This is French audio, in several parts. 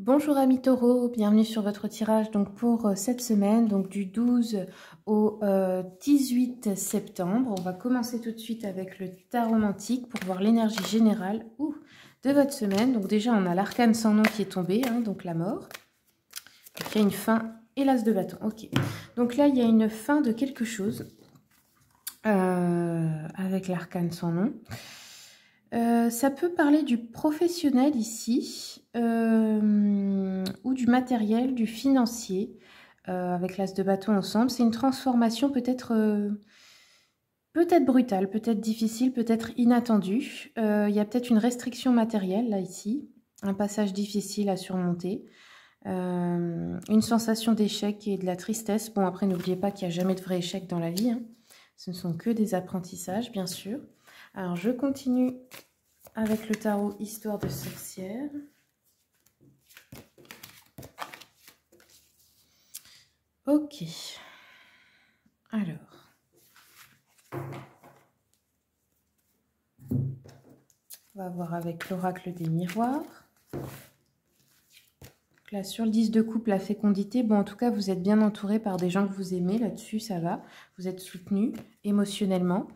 Bonjour amis taureaux, bienvenue sur votre tirage donc pour cette semaine, donc du 12 au 18 septembre. On va commencer tout de suite avec le tarot mantique pour voir l'énergie générale de votre semaine. Donc déjà on a l'arcane sans nom qui est tombé, donc la mort. Donc il y a une fin et l'as de bâton, ok. Donc là il y a une fin de quelque chose avec l'arcane sans nom. Ça peut parler du professionnel ici, ou du matériel, du financier, avec l'as de bâton ensemble. C'est une transformation peut-être brutale, peut-être difficile, peut-être inattendue. Il y a peut-être une restriction matérielle, là, ici. Un passage difficile à surmonter. Une sensation d'échec et de la tristesse. Bon, après, n'oubliez pas qu'il n'y a jamais de vrai échec dans la vie. Ce ne sont que des apprentissages, bien sûr. Alors, je continue avec le tarot Histoire de sorcière. Ok. Alors. On va voir avec l'oracle des miroirs. Là, sur le 10 de coupe, la fécondité, bon, en tout cas, vous êtes bien entouré par des gens que vous aimez. Là-dessus, ça va. Vous êtes soutenu émotionnellement.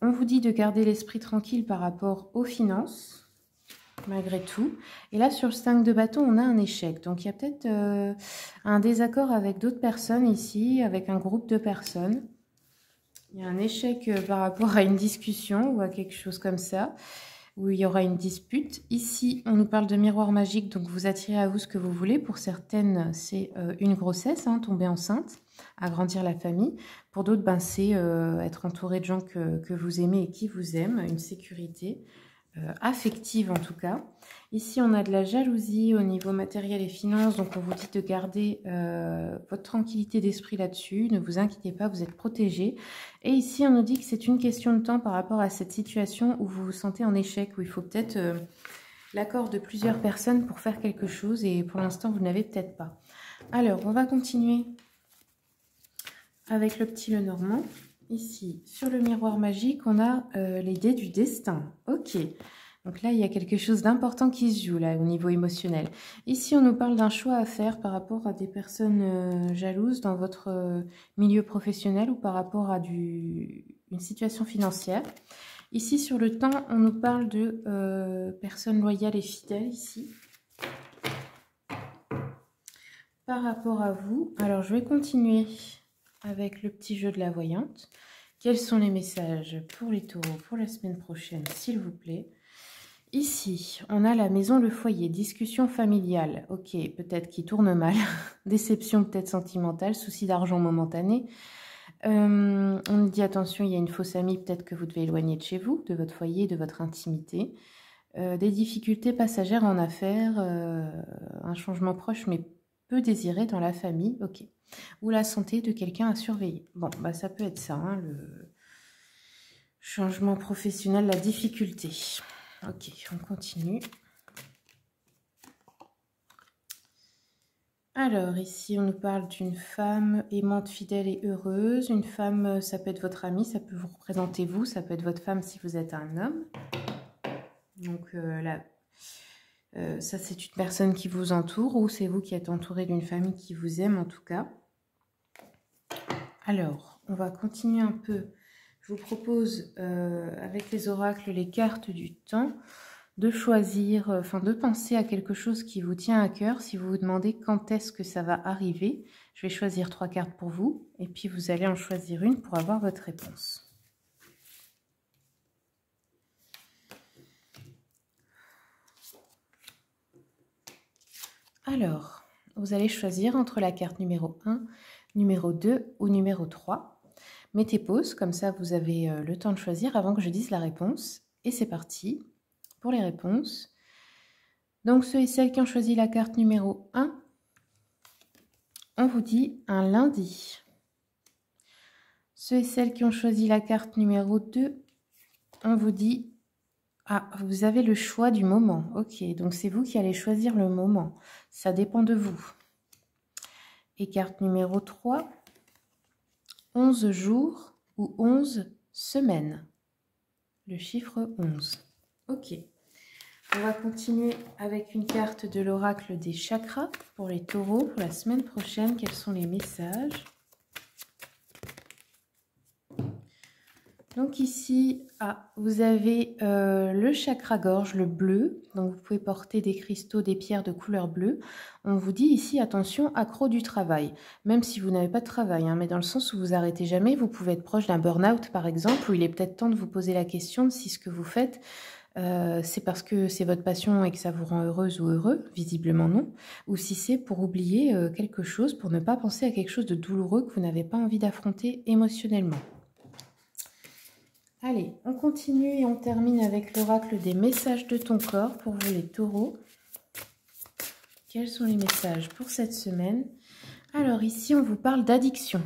On vous dit de garder l'esprit tranquille par rapport aux finances, malgré tout. Et là, sur le 5 de bâton, on a un échec. Donc, il y a peut-être un désaccord avec d'autres personnes ici, avec un groupe de personnes. Il y a un échec par rapport à une discussion ou à quelque chose comme ça, où il y aura une dispute. Ici, on nous parle de miroir magique, donc vous attirez à vous ce que vous voulez. Pour certaines, c'est une grossesse, tomber enceinte, agrandir la famille. Pour d'autres, c'est être entouré de gens que vous aimez et qui vous aiment, une sécurité affective en tout cas. Ici, on a de la jalousie au niveau matériel et finances, donc on vous dit de garder votre tranquillité d'esprit là-dessus. Ne vous inquiétez pas, vous êtes protégés. Et ici, on nous dit que c'est une question de temps par rapport à cette situation où vous vous sentez en échec, où il faut peut-être l'accord de plusieurs personnes pour faire quelque chose, et pour l'instant, vous n'avez peut-être pas. Alors, on va continuer avec le petit Lenormand. Ici, sur le miroir magique, on a les dés du destin. Ok. Donc là, il y a quelque chose d'important qui se joue là au niveau émotionnel. Ici, on nous parle d'un choix à faire par rapport à des personnes jalouses dans votre milieu professionnel ou par rapport à une situation financière. Ici, sur le temps, on nous parle de personnes loyales et fidèles ici. Par rapport à vous, alors je vais continuer avec le petit jeu de la voyante. Quels sont les messages pour les taureaux pour la semaine prochaine, s'il vous plaît? Ici, on a la maison, le foyer, discussion familiale. Ok, peut-être qui tourne mal. Déception peut-être sentimentale, souci d'argent momentané. On nous dit attention, il y a une fausse amie, peut-être que vous devez éloigner de chez vous, de votre foyer, de votre intimité. Des difficultés passagères en affaires, un changement proche mais peu désiré dans la famille. Ok. Ou la santé de quelqu'un à surveiller. Bon, ça peut être ça, le changement professionnel, la difficulté. Ok, on continue. Alors, ici, on nous parle d'une femme aimante, fidèle et heureuse. Une femme, ça peut être votre amie, ça peut vous représenter vous, ça peut être votre femme si vous êtes un homme. Donc là, ça c'est une personne qui vous entoure ou c'est vous qui êtes entouré d'une famille qui vous aime en tout cas. Alors, on va continuer un peu. Je vous propose, avec les oracles, les cartes du temps, de choisir, de penser à quelque chose qui vous tient à cœur. Si vous vous demandez quand est-ce que ça va arriver, je vais choisir 3 cartes pour vous et puis vous allez en choisir une pour avoir votre réponse. Alors, vous allez choisir entre la carte numéro 1, numéro 2 ou numéro 3. Mettez pause, comme ça vous avez le temps de choisir avant que je dise la réponse. Et c'est parti pour les réponses. Donc ceux et celles qui ont choisi la carte numéro 1, on vous dit un lundi. Ceux et celles qui ont choisi la carte numéro 2, on vous dit, vous avez le choix du moment. Ok, donc c'est vous qui allez choisir le moment. Ça dépend de vous. Et carte numéro 3, 11 jours ou 11 semaines. Le chiffre 11. Ok. On va continuer avec une carte de l'oracle des chakras pour les taureaux pour la semaine prochaine. Quels sont les messages? Donc ici, vous avez le chakra gorge, le bleu. Donc vous pouvez porter des cristaux, des pierres de couleur bleue. On vous dit ici, attention, accro du travail. Même si vous n'avez pas de travail, hein, mais dans le sens où vous arrêtez jamais, vous pouvez être proche d'un burn-out par exemple, où il est peut-être temps de vous poser la question de si ce que vous faites, c'est parce que c'est votre passion et que ça vous rend heureuse ou heureux, visiblement non, ou si c'est pour oublier quelque chose, pour ne pas penser à quelque chose de douloureux que vous n'avez pas envie d'affronter émotionnellement. Allez, on continue et on termine avec l'oracle des messages de ton corps pour vous les taureaux. Quels sont les messages pour cette semaine? Alors ici, on vous parle d'addiction.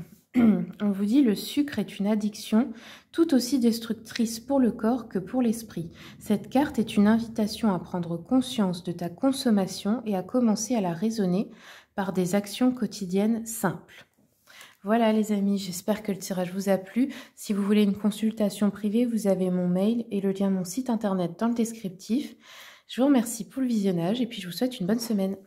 On vous dit le sucre est une addiction tout aussi destructrice pour le corps que pour l'esprit. Cette carte est une invitation à prendre conscience de ta consommation et à commencer à la raisonner par des actions quotidiennes simples. Voilà les amis, j'espère que le tirage vous a plu. Si vous voulez une consultation privée, vous avez mon mail et le lien de mon site internet dans le descriptif. Je vous remercie pour le visionnage et puis je vous souhaite une bonne semaine.